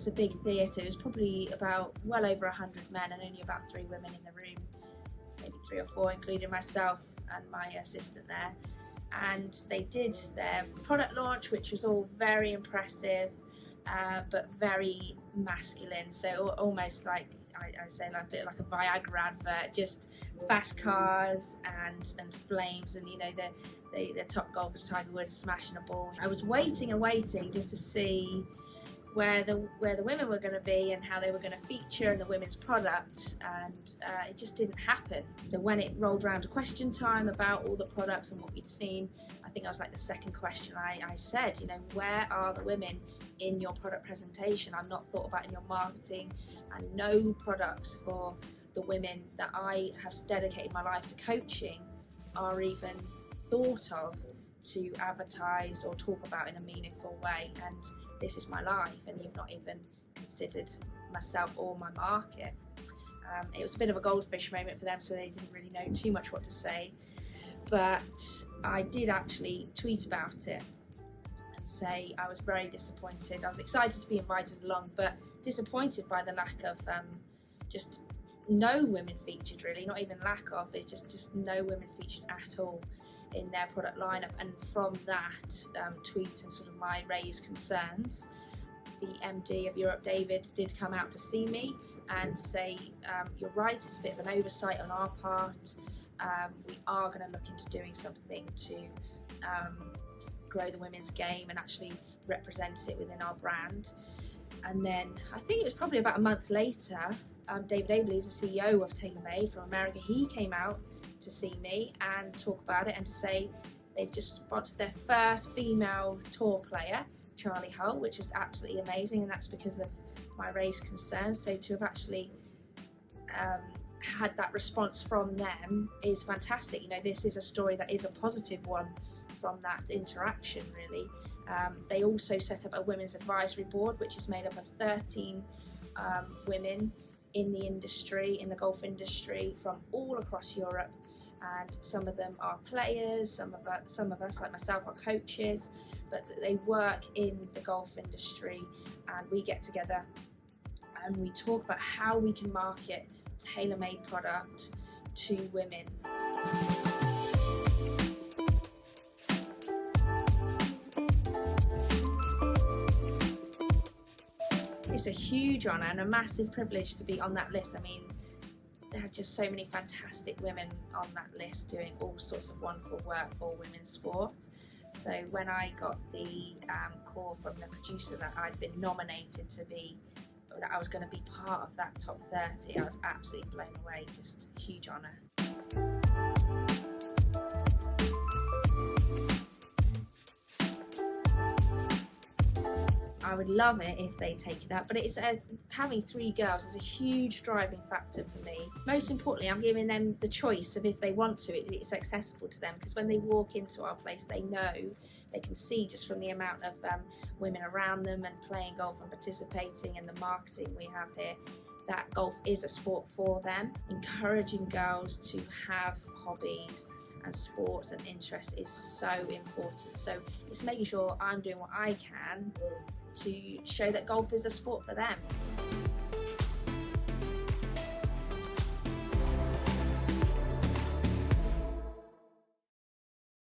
a big theatre. It was probably about well over 100 men and only about 3 women in the room, maybe 3 or 4, including myself and my assistant there. And they did their product launch, which was all very impressive, but very masculine. So almost like I say, like a bit like a Viagra advert, just fast cars and flames, and you know the top golfers, Tiger Woods, smashing a ball. I was waiting and waiting just to see where the women were going to be and how they were going to feature in the women's product, and it just didn't happen. So when it rolled around to question time about all the products and what we'd seen, I think I was like the second question I said, you know, where are the women in your product presentation? I'm not thought about in your marketing, and no products for the women that I have dedicated my life to coaching are even thought of to advertise or talk about in a meaningful way. And this is my life, and you've not even considered myself or my market. It was a bit of a goldfish moment for them, so they didn't really know too much what to say, but I did actually tweet about it and say I was very disappointed. I was excited to be invited along, but disappointed by the lack of just no women featured, really. Not even lack of, it's just no women featured at all in their product lineup. And from that tweet and sort of my raised concerns, the MD of Europe, David, did come out to see me and say, you're right, it's a bit of an oversight on our part. We are going to look into doing something to grow the women's game and actually represent it within our brand. And then I think it was probably about a month later, David Abeles, the CEO of TaylorMade from America, he came out to see me and talk about it, and to say they've just sponsored their first female tour player, Charlie Hull, which is absolutely amazing, and that's because of my raised concerns. So to have actually had that response from them is fantastic. You know, this is a story that is a positive one from that interaction, really. They also set up a women's advisory board, which is made up of 13 women in the industry, in the golf industry, from all across Europe, and some of them are players, some of us like myself are coaches, but they work in the golf industry, and we get together and we talk about how we can market tailor-made product to women. It's a huge honour and a massive privilege to be on that list. I mean, there are just so many fantastic women on that list doing all sorts of wonderful work for women's sport. So when I got the call from the producer that I'd been nominated to be, that I was going to be part of that top 30, I was absolutely blown away. Just a huge honour. I would love it if they take it up, but it's having 3 girls is a huge driving factor for me. Most importantly, I'm giving them the choice of if they want to, it's accessible to them, because when they walk into our place, they know, they can see just from the amount of women around them and playing golf and participating, and the marketing we have here, that golf is a sport for them. Encouraging girls to have hobbies and sports and interests is so important. So it's making sure I'm doing what I can to show that golf is a sport for them.